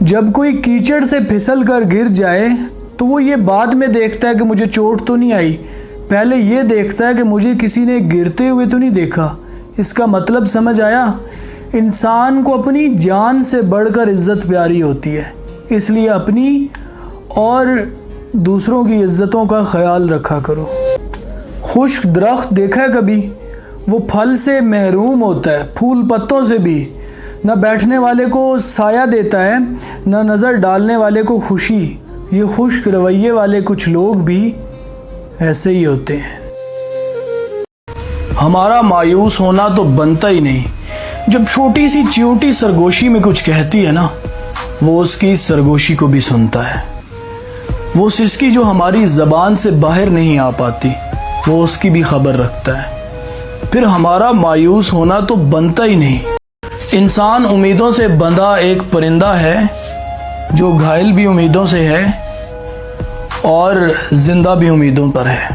جب کوئی کیچڑ سے پھسل کر گر جائے تو وہ یہ بعد میں دیکھتا ہے کہ مجھے چوٹ تو نہیں آئی، پہلے یہ دیکھتا ہے کہ مجھے کسی نے گرتے ہوئے تو نہیں دیکھا۔ اس کا مطلب سمجھ آیا؟ انسان کو اپنی جان سے بڑھ کر عزت پیاری ہوتی ہے، اس لیے اپنی اور دوسروں کی عزتوں کا خیال رکھا کرو۔ خشک درخت دیکھا ہے کبھی؟ وہ پھل سے محروم ہوتا ہے، پھول پتوں سے بھی، نہ بیٹھنے والے کو سایہ دیتا ہے نہ نظر ڈالنے والے کو خوشی۔ یہ خشک رویے والے کچھ لوگ بھی ایسے ہی ہوتے ہیں۔ ہمارا مایوس ہونا تو بنتا ہی نہیں۔ جب چھوٹی سی چیونٹی سرگوشی میں کچھ کہتی ہے نا، وہ اس کی سرگوشی کو بھی سنتا ہے۔ وہ سسکی جو ہماری زبان سے باہر نہیں آ پاتی، وہ اس کی بھی خبر رکھتا ہے۔ پھر ہمارا مایوس ہونا تو بنتا ہی نہیں۔ انسان امیدوں سے بندھا ایک پرندہ ہے جو گھائل بھی امیدوں سے ہے اور زندہ بھی امیدوں پر ہے۔